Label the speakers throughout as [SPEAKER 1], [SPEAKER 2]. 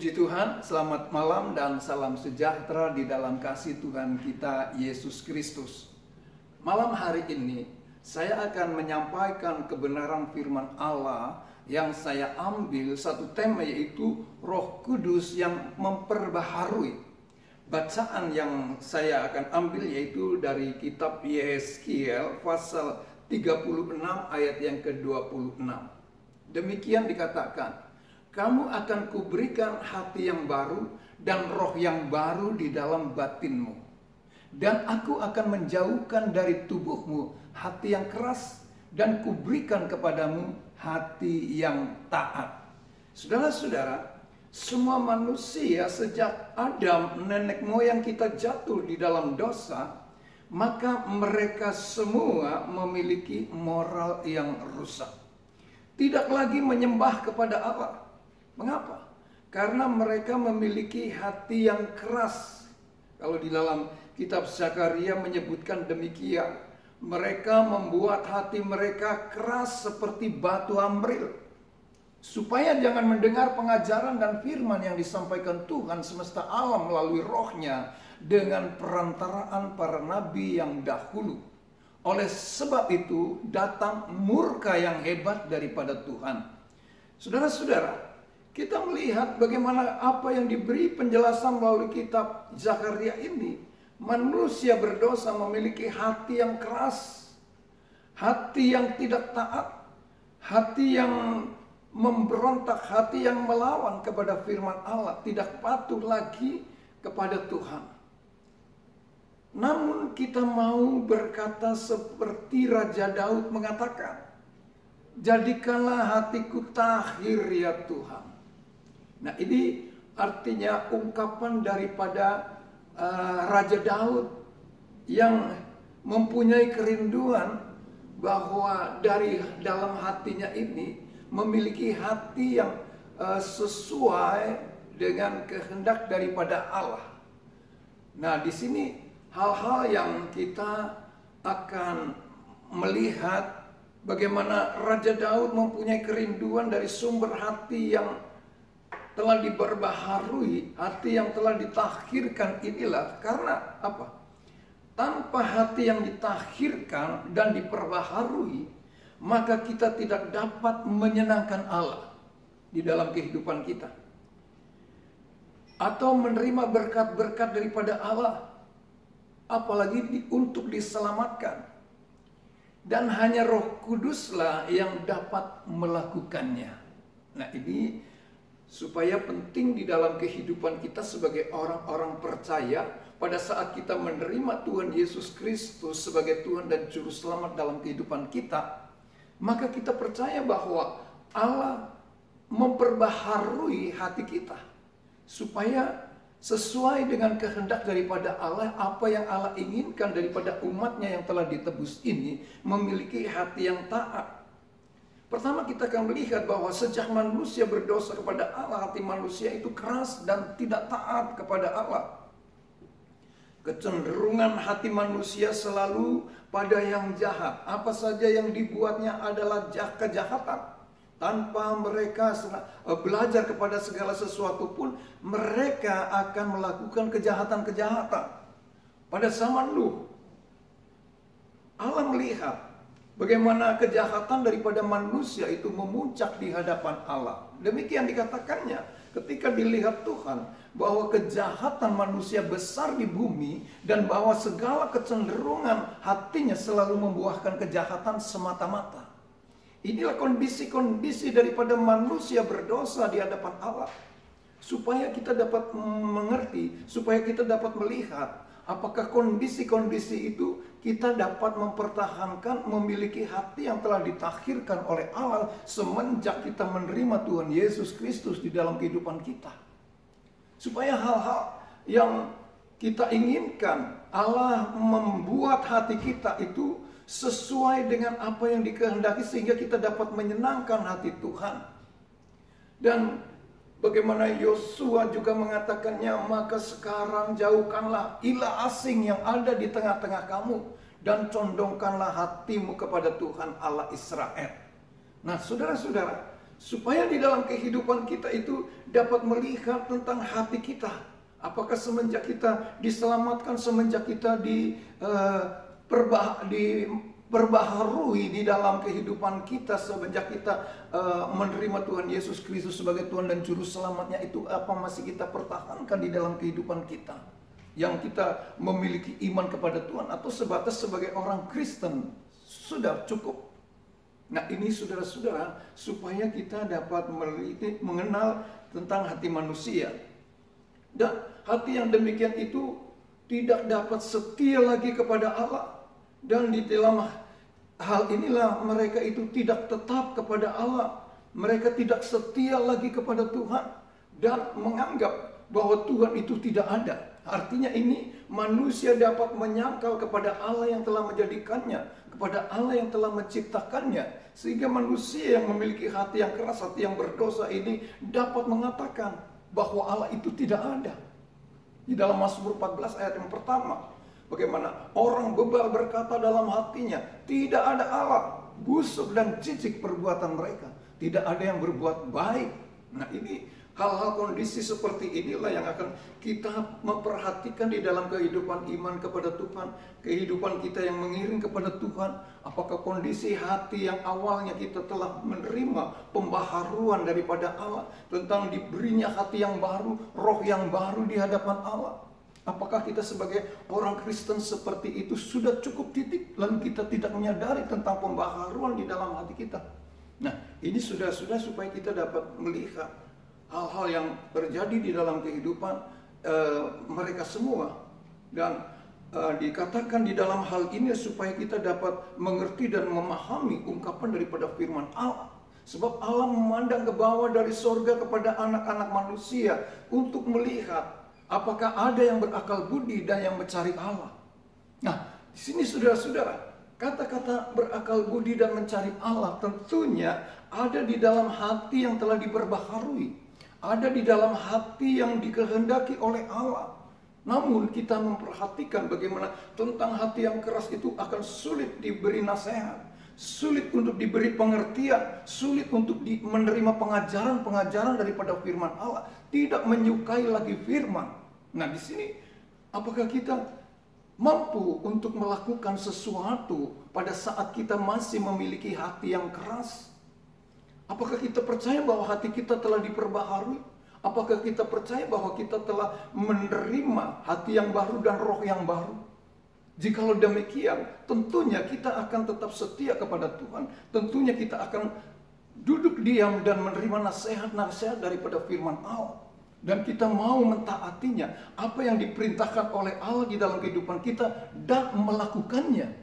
[SPEAKER 1] Puji Tuhan, selamat malam dan salam sejahtera di dalam kasih Tuhan kita Yesus Kristus. Malam hari ini saya akan menyampaikan kebenaran firman Allah yang saya ambil satu tema, yaitu Roh Kudus yang memperbaharui. Bacaan yang saya akan ambil yaitu dari kitab Yehezkiel pasal 36 ayat yang ke-26. Demikian dikatakan, kamu akan kuberikan hati yang baru dan roh yang baru di dalam batinmu. Dan aku akan menjauhkan dari tubuhmu hati yang keras dan kuberikan kepadamu hati yang taat. Saudara-saudara, semua manusia sejak Adam, nenek moyang kita jatuh di dalam dosa, maka mereka semua memiliki moral yang rusak. Tidak lagi menyembah kepada Allah. Mengapa? Karena mereka memiliki hati yang keras. Kalau di dalam kitab Zakaria menyebutkan demikian, mereka membuat hati mereka keras seperti batu amril, supaya jangan mendengar pengajaran dan firman yang disampaikan Tuhan semesta alam melalui rohnya dengan perantaraan para nabi yang dahulu. Oleh sebab itu datang murka yang hebat daripada Tuhan. Saudara-saudara, kita melihat bagaimana apa yang diberi penjelasan melalui kitab Zakaria ini. Manusia berdosa memiliki hati yang keras, hati yang tidak taat, hati yang memberontak, hati yang melawan kepada firman Allah, tidak patuh lagi kepada Tuhan. Namun kita mau berkata seperti Raja Daud mengatakan, jadikanlah hatiku tahir ya Tuhan. Nah, ini artinya ungkapan daripada Raja Daud yang mempunyai kerinduan bahwa dari dalam hatinya ini memiliki hati yang sesuai dengan kehendak daripada Allah. Nah, di sini hal-hal yang kita akan melihat bagaimana Raja Daud mempunyai kerinduan dari sumber hati yang telah diperbaharui, hati yang telah ditahirkan inilah. Karena apa? Tanpa hati yang ditahirkan dan diperbaharui, maka kita tidak dapat menyenangkan Allah di dalam kehidupan kita, atau menerima berkat-berkat daripada Allah, apalagi untuk diselamatkan. Dan hanya Roh Kuduslah yang dapat melakukannya. Nah, ini supaya penting di dalam kehidupan kita sebagai orang-orang percaya. Pada saat kita menerima Tuhan Yesus Kristus sebagai Tuhan dan Juru Selamat dalam kehidupan kita, maka kita percaya bahwa Allah memperbaharui hati kita supaya sesuai dengan kehendak daripada Allah. Apa yang Allah inginkan daripada umatnya yang telah ditebus ini, memiliki hati yang taat. Pertama, kita akan melihat bahwa sejak manusia berdosa kepada Allah, hati manusia itu keras dan tidak taat kepada Allah. Kecenderungan hati manusia selalu pada yang jahat. Apa saja yang dibuatnya adalah kejahatan. Tanpa mereka belajar kepada segala sesuatu pun, mereka akan melakukan kejahatan-kejahatan. Pada zaman Nuh, Allah melihat bagaimana kejahatan daripada manusia itu memuncak di hadapan Allah. Demikian dikatakannya ketika dilihat Tuhan bahwa kejahatan manusia besar di bumi dan bahwa segala kecenderungan hatinya selalu membuahkan kejahatan semata-mata. Inilah kondisi-kondisi daripada manusia berdosa di hadapan Allah. Supaya kita dapat mengerti, supaya kita dapat melihat apakah kondisi-kondisi itu kita dapat mempertahankan memiliki hati yang telah ditahirkan oleh Allah semenjak kita menerima Tuhan Yesus Kristus di dalam kehidupan kita. Supaya hal-hal yang kita inginkan, Allah membuat hati kita itu sesuai dengan apa yang dikehendaki sehingga kita dapat menyenangkan hati Tuhan. Dan bagaimana Yosua juga mengatakannya, maka sekarang jauhkanlah ilah asing yang ada di tengah-tengah kamu dan condongkanlah hatimu kepada Tuhan Allah Israel. Nah, saudara-saudara, supaya di dalam kehidupan kita itu dapat melihat tentang hati kita. Apakah semenjak kita diselamatkan, semenjak kita diperbaharui di dalam kehidupan kita, semenjak kita menerima Tuhan Yesus Kristus sebagai Tuhan dan Juru Selamatnya, itu apa masih kita pertahankan di dalam kehidupan kita? Yang kita memiliki iman kepada Tuhan, atau sebatas sebagai orang Kristen sudah cukup? Nah, ini saudara-saudara, supaya kita dapat mengenal tentang hati manusia. Dan hati yang demikian itu tidak dapat setia lagi kepada Allah. Dan di dalam hal inilah mereka itu tidak tetap kepada Allah. Mereka tidak setia lagi kepada Tuhan dan menganggap bahwa Tuhan itu tidak ada. Artinya ini manusia dapat menyangkal kepada Allah yang telah menjadikannya, kepada Allah yang telah menciptakannya. Sehingga manusia yang memiliki hati yang keras, hati yang berdosa ini dapat mengatakan bahwa Allah itu tidak ada. Di dalam Mazmur 14 ayat yang pertama, bagaimana orang bebal berkata dalam hatinya, tidak ada Allah, busuk dan jijik perbuatan mereka, tidak ada yang berbuat baik. Nah, ini hal-hal kondisi seperti inilah yang akan kita memperhatikan di dalam kehidupan iman kepada Tuhan, kehidupan kita yang mengiring kepada Tuhan. Apakah kondisi hati yang awalnya kita telah menerima pembaharuan daripada Allah, tentang diberinya hati yang baru, roh yang baru di hadapan Allah. Apakah kita sebagai orang Kristen seperti itu sudah cukup titik, lalu kita tidak menyadari tentang pembaharuan di dalam hati kita? Nah, ini sudah supaya kita dapat melihat hal-hal yang terjadi di dalam kehidupan mereka semua. Dan dikatakan di dalam hal ini supaya kita dapat mengerti dan memahami ungkapan daripada firman Allah. Sebab Allah memandang ke bawah dari sorga kepada anak-anak manusia untuk melihat apakah ada yang berakal budi dan yang mencari Allah. Nah, di sini saudara-saudara, kata-kata berakal budi dan mencari Allah tentunya ada di dalam hati yang telah diperbaharui. Ada di dalam hati yang dikehendaki oleh Allah. Namun kita memperhatikan bagaimana tentang hati yang keras itu akan sulit diberi nasihat, sulit untuk diberi pengertian, sulit untuk menerima pengajaran-pengajaran daripada firman Allah, tidak menyukai lagi firman. Nah, di sini apakah kita mampu untuk melakukan sesuatu pada saat kita masih memiliki hati yang keras? Apakah kita percaya bahwa hati kita telah diperbaharui? Apakah kita percaya bahwa kita telah menerima hati yang baru dan roh yang baru? Jikalau demikian, tentunya kita akan tetap setia kepada Tuhan. Tentunya kita akan duduk diam dan menerima nasihat-nasihat daripada firman Allah. Dan kita mau mentaatinya, apa yang diperintahkan oleh Allah di dalam kehidupan kita, dan melakukannya.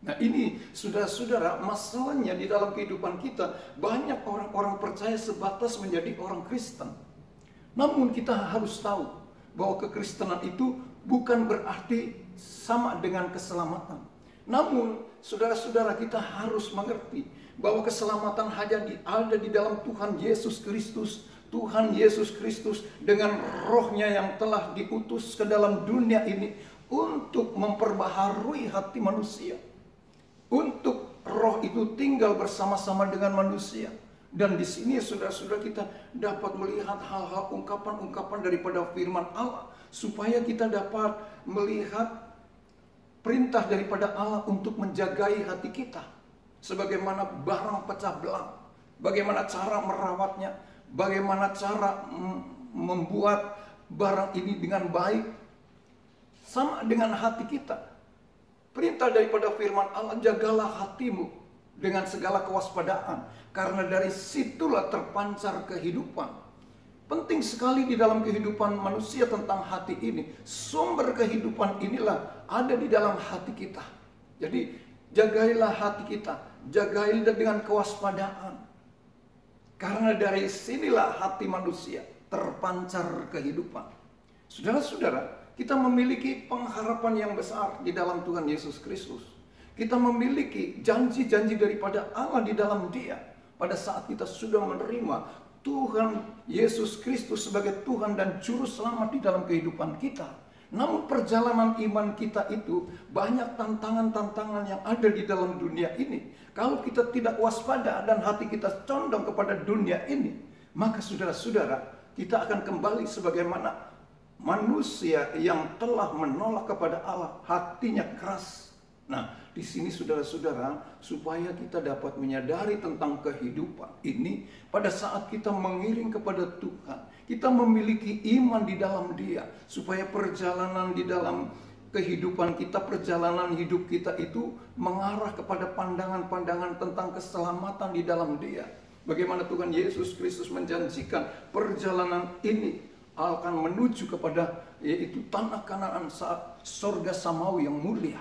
[SPEAKER 1] Nah, ini saudara-saudara, masalahnya di dalam kehidupan kita banyak orang-orang percaya sebatas menjadi orang Kristen. Namun kita harus tahu bahwa kekristenan itu bukan berarti sama dengan keselamatan. Namun saudara-saudara, kita harus mengerti bahwa keselamatan hanya ada di dalam Tuhan Yesus Kristus. Tuhan Yesus Kristus dengan rohnya yang telah diutus ke dalam dunia ini untuk memperbaharui hati manusia. Untuk roh itu tinggal bersama-sama dengan manusia. Dan di sini saudara-saudara, kita dapat melihat hal-hal ungkapan-ungkapan daripada firman Allah, supaya kita dapat melihat perintah daripada Allah untuk menjagai hati kita. Sebagaimana barang pecah belah, bagaimana cara merawatnya, bagaimana cara membuat barang ini dengan baik. Sama dengan hati kita. Perintah daripada firman Allah, jagalah hatimu dengan segala kewaspadaan, karena dari situlah terpancar kehidupan. Penting sekali di dalam kehidupan manusia tentang hati ini. Sumber kehidupan inilah ada di dalam hati kita. Jadi jagailah hati kita, jagailah dengan kewaspadaan. Karena dari sinilah hati manusia terpancar kehidupan. Saudara-saudara, kita memiliki pengharapan yang besar di dalam Tuhan Yesus Kristus. Kita memiliki janji-janji daripada Allah di dalam Dia. Pada saat kita sudah menerima Tuhan Yesus Kristus sebagai Tuhan dan Juru Selamat di dalam kehidupan kita. Namun perjalanan iman kita itu banyak tantangan-tantangan yang ada di dalam dunia ini. Kalau kita tidak waspada dan hati kita condong kepada dunia ini, maka saudara-saudara, kita akan kembali sebagaimana manusia yang telah menolak kepada Allah, hatinya keras. Nah, di sini saudara-saudara, supaya kita dapat menyadari tentang kehidupan ini, pada saat kita mengiring kepada Tuhan, kita memiliki iman di dalam Dia, supaya perjalanan di dalam kehidupan kita, perjalanan hidup kita itu mengarah kepada pandangan-pandangan tentang keselamatan di dalam Dia. Bagaimana Tuhan Yesus Kristus menjanjikan perjalanan ini akan menuju kepada yaitu tanah Kanaan, sorga samawi yang mulia.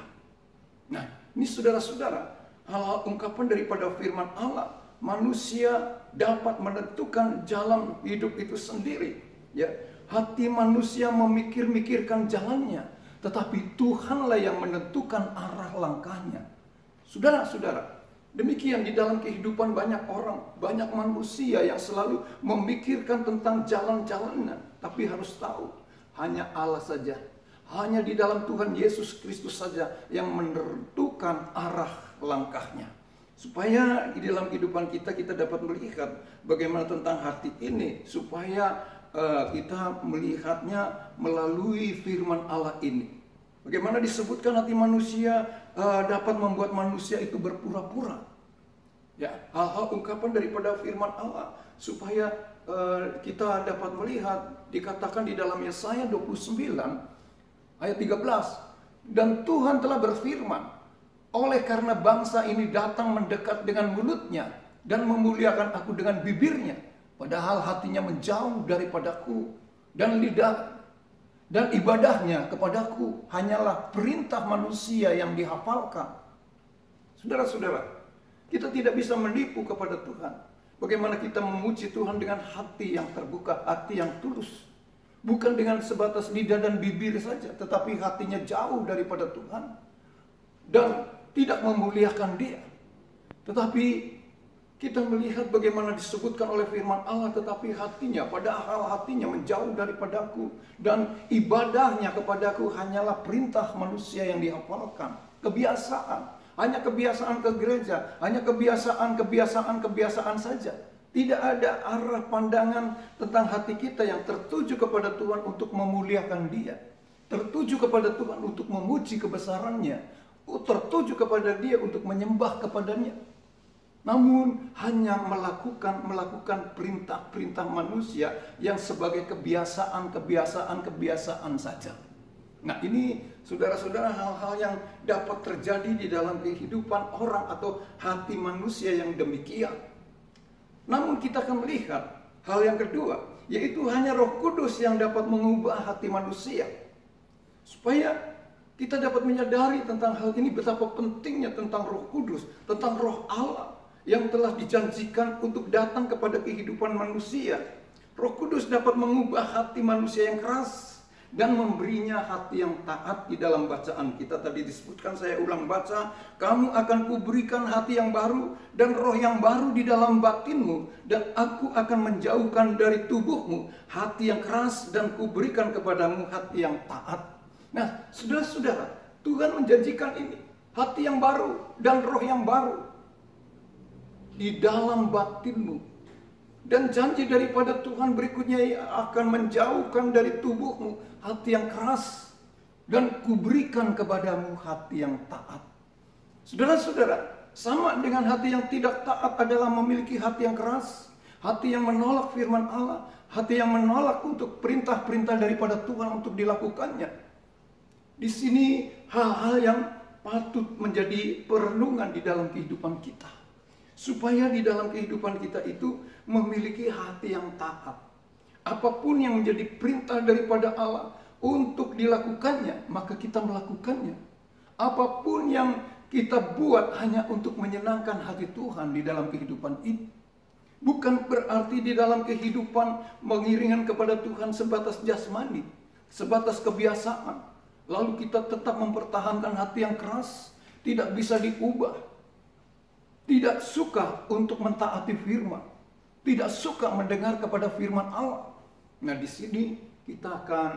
[SPEAKER 1] Nah, ini saudara-saudara, hal-hal ungkapan daripada firman Allah, manusia dapat menentukan jalan hidup itu sendiri. Ya, hati manusia memikir-mikirkan jalannya, tetapi Tuhanlah yang menentukan arah langkahnya. Saudara-saudara, demikian di dalam kehidupan banyak orang, banyak manusia yang selalu memikirkan tentang jalan-jalannya. Tapi harus tahu, hanya Allah saja, hanya di dalam Tuhan Yesus Kristus saja yang menentukan arah langkahnya. Supaya di dalam kehidupan kita dapat melihat bagaimana tentang hati ini, supaya kita melihatnya melalui firman Allah ini. Bagaimana disebutkan hati manusia dapat membuat manusia itu berpura-pura. Ya, hal-hal ungkapan daripada firman Allah supaya kita dapat melihat, dikatakan di dalam Yesaya 29 ayat 13, dan Tuhan telah berfirman, oleh karena bangsa ini datang mendekat dengan mulutnya dan memuliakan aku dengan bibirnya, padahal hatinya menjauh daripadaku, dan lidah dan ibadahnya kepadaku hanyalah perintah manusia yang dihafalkan. Saudara-saudara, kita tidak bisa menipu kepada Tuhan. Bagaimana kita memuji Tuhan dengan hati yang terbuka, hati yang tulus. Bukan dengan sebatas lidah dan bibir saja, tetapi hatinya jauh daripada Tuhan dan tidak memuliakan Dia. Tetapi kita melihat bagaimana disebutkan oleh firman Allah, tetapi hatinya, padahal hatinya menjauh daripadaku, dan ibadahnya kepadaku hanyalah perintah manusia yang dihafalkan. Kebiasaan, hanya kebiasaan ke gereja, hanya kebiasaan saja. Tidak ada arah pandangan tentang hati kita yang tertuju kepada Tuhan untuk memuliakan Dia, tertuju kepada Tuhan untuk memuji kebesarannya, tertuju kepada Dia untuk menyembah kepadanya. Namun hanya melakukan perintah-perintah manusia yang sebagai kebiasaan saja. Nah, ini saudara-saudara, hal-hal yang dapat terjadi di dalam kehidupan orang atau hati manusia yang demikian. Namun kita akan melihat hal yang kedua, yaitu hanya Roh Kudus yang dapat mengubah hati manusia. Supaya kita dapat menyadari tentang hal ini, betapa pentingnya tentang Roh Kudus, tentang Roh Allah yang telah dijanjikan untuk datang kepada kehidupan manusia. Roh Kudus dapat mengubah hati manusia yang keras dan memberinya hati yang taat. Di dalam bacaan kita tadi disebutkan, saya ulang baca, kamu akan kuberikan hati yang baru dan roh yang baru di dalam batinmu, dan aku akan menjauhkan dari tubuhmu hati yang keras dan kuberikan kepadamu hati yang taat. Nah, saudara-saudara, Tuhan menjanjikan ini, hati yang baru dan roh yang baru di dalam batinmu. Dan janji daripada Tuhan berikutnya, akan menjauhkan dari tubuhmu hati yang keras dan kuberikan kepadamu hati yang taat. Saudara-saudara, sama dengan hati yang tidak taat adalah memiliki hati yang keras, hati yang menolak firman Allah, hati yang menolak untuk perintah-perintah daripada Tuhan untuk dilakukannya. Di sini hal-hal yang patut menjadi perenungan di dalam kehidupan kita, supaya di dalam kehidupan kita itu memiliki hati yang taat. Apapun yang menjadi perintah daripada Allah untuk dilakukannya, maka kita melakukannya. Apapun yang kita buat hanya untuk menyenangkan hati Tuhan di dalam kehidupan ini. Bukan berarti di dalam kehidupan mengiringkan kepada Tuhan sebatas jasmani, sebatas kebiasaan, lalu kita tetap mempertahankan hati yang keras, tidak bisa diubah, tidak suka untuk mentaati firman, tidak suka mendengar kepada firman Allah. Nah, di sini kita akan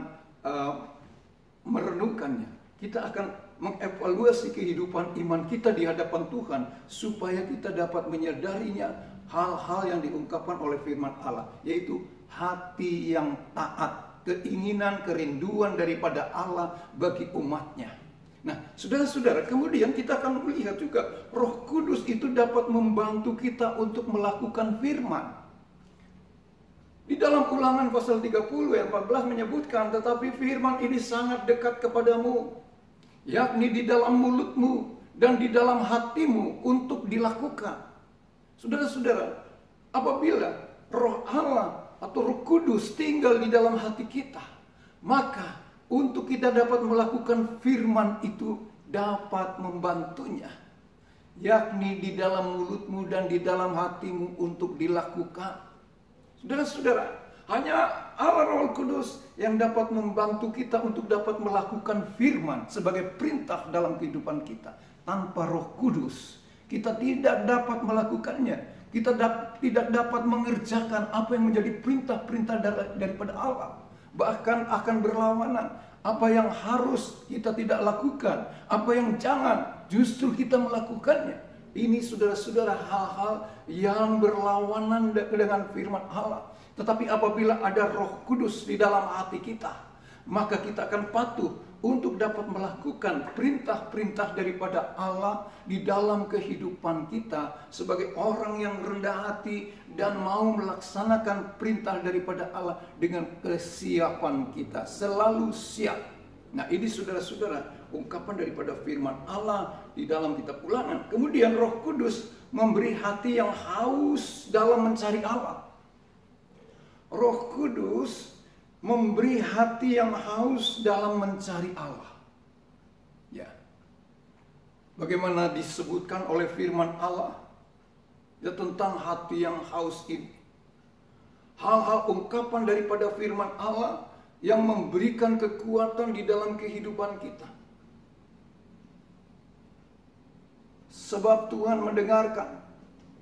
[SPEAKER 1] merenungkannya, kita akan mengevaluasi kehidupan iman kita di hadapan Tuhan, supaya kita dapat menyadarinya hal-hal yang diungkapkan oleh firman Allah, yaitu hati yang taat, keinginan, kerinduan daripada Allah bagi umatnya. Nah, saudara-saudara, kemudian kita akan melihat juga Roh Kudus itu dapat membantu kita untuk melakukan firman. Di dalam Ulangan pasal 30 ayat 14 menyebutkan, tetapi firman ini sangat dekat kepadamu, yakni di dalam mulutmu dan di dalam hatimu untuk dilakukan. Saudara-saudara, apabila Roh Allah atau Roh Kudus tinggal di dalam hati kita, maka untuk kita dapat melakukan firman itu dapat membantunya, yakni di dalam mulutmu dan di dalam hatimu untuk dilakukan. Saudara-saudara, hanya Allah Roh Kudus yang dapat membantu kita untuk dapat melakukan firman sebagai perintah dalam kehidupan kita. Tanpa Roh Kudus, kita tidak dapat melakukannya. Kita tidak dapat mengerjakan apa yang menjadi perintah-perintah daripada Allah. Bahkan akan berlawanan. Apa yang harus kita tidak lakukan, apa yang jangan, justru kita melakukannya. Ini saudara-saudara hal-hal yang berlawanan dengan firman Allah. Tetapi apabila ada Roh Kudus di dalam hati kita, maka kita akan patuh untuk dapat melakukan perintah-perintah daripada Allah di dalam kehidupan kita sebagai orang yang rendah hati dan mau melaksanakan perintah daripada Allah dengan kesiapan kita, selalu siap. Nah, ini saudara-saudara ungkapan daripada firman Allah di dalam kitab Ulangan. Kemudian Roh Kudus memberi hati yang haus dalam mencari Allah. Roh Kudus memberi hati yang haus dalam mencari Allah. Ya. Bagaimana disebutkan oleh firman Allah ya tentang hati yang haus ini. Hal-hal ungkapan daripada firman Allah yang memberikan kekuatan di dalam kehidupan kita. Sebab Tuhan mendengarkan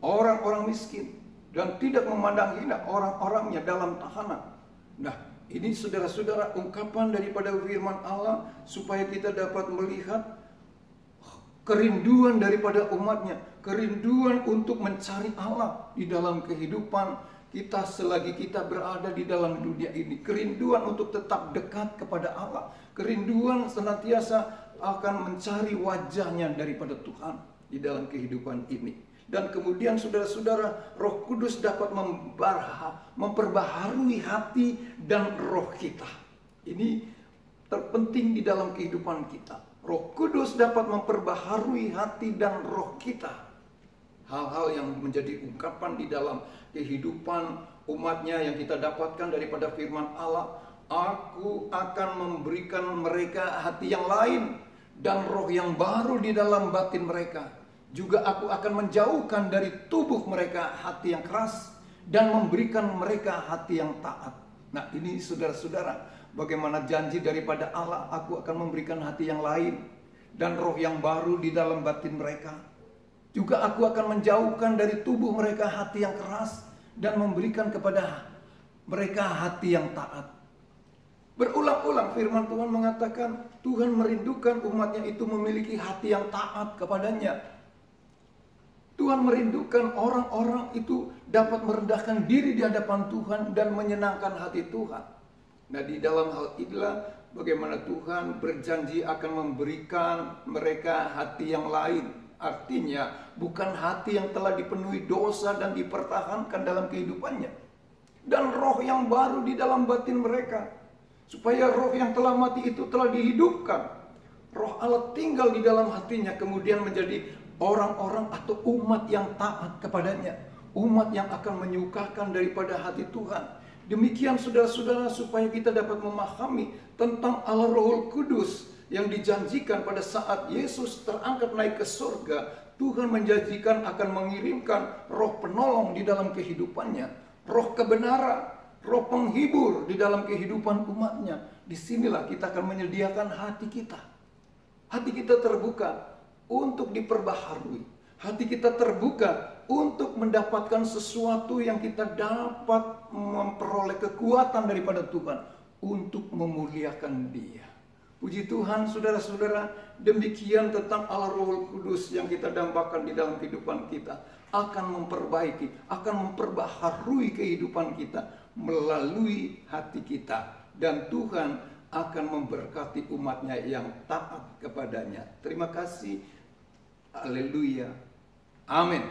[SPEAKER 1] orang-orang miskin dan tidak memandang hina orang-orangnya dalam tahanan. Nah, ini saudara-saudara ungkapan daripada firman Allah supaya kita dapat melihat kerinduan daripada umatnya, kerinduan untuk mencari Allah di dalam kehidupan kita selagi kita berada di dalam dunia ini. Kerinduan untuk tetap dekat kepada Allah, kerinduan senantiasa akan mencari wajahnya daripada Tuhan di dalam kehidupan ini. Dan kemudian saudara-saudara, Roh Kudus dapat memperbaharui hati dan roh kita. Ini terpenting di dalam kehidupan kita. Roh Kudus dapat memperbaharui hati dan roh kita. Hal-hal yang menjadi ungkapan di dalam kehidupan umatnya yang kita dapatkan daripada firman Allah. Aku akan memberikan mereka hati yang lain dan roh yang baru di dalam batin mereka. Juga aku akan menjauhkan dari tubuh mereka hati yang keras dan memberikan mereka hati yang taat. Nah, ini saudara-saudara, bagaimana janji daripada Allah, aku akan memberikan hati yang lain dan roh yang baru di dalam batin mereka. Juga aku akan menjauhkan dari tubuh mereka hati yang keras dan memberikan kepada mereka hati yang taat. Berulang-ulang firman Tuhan mengatakan Tuhan merindukan umatnya itu memiliki hati yang taat kepadanya. Tuhan merindukan orang-orang itu dapat merendahkan diri di hadapan Tuhan dan menyenangkan hati Tuhan. Nah, di dalam hal inilah bagaimana Tuhan berjanji akan memberikan mereka hati yang lain. Artinya bukan hati yang telah dipenuhi dosa dan dipertahankan dalam kehidupannya, dan roh yang baru di dalam batin mereka, supaya roh yang telah mati itu telah dihidupkan. Roh Allah tinggal di dalam hatinya, kemudian menjadi orang-orang atau umat yang taat kepadanya, umat yang akan menyukakan daripada hati Tuhan. Demikian saudara-saudara, supaya kita dapat memahami tentang Allah Roh Kudus yang dijanjikan pada saat Yesus terangkat naik ke surga. Tuhan menjanjikan akan mengirimkan roh penolong di dalam kehidupannya, roh kebenaran, roh penghibur di dalam kehidupan umatnya. Disinilah kita akan menyediakan hati kita. Hati kita terbuka untuk diperbaharui. Hati kita terbuka untuk mendapatkan sesuatu yang kita dapat memperoleh kekuatan daripada Tuhan untuk memuliakan Dia. Puji Tuhan saudara-saudara, demikian tentang Allah Roh Kudus yang kita dambakan di dalam kehidupan kita. Akan memperbaiki, akan memperbaharui kehidupan kita melalui hati kita. Dan Tuhan akan memberkati umatnya yang taat kepadanya. Terima kasih. Haleluya. Amin.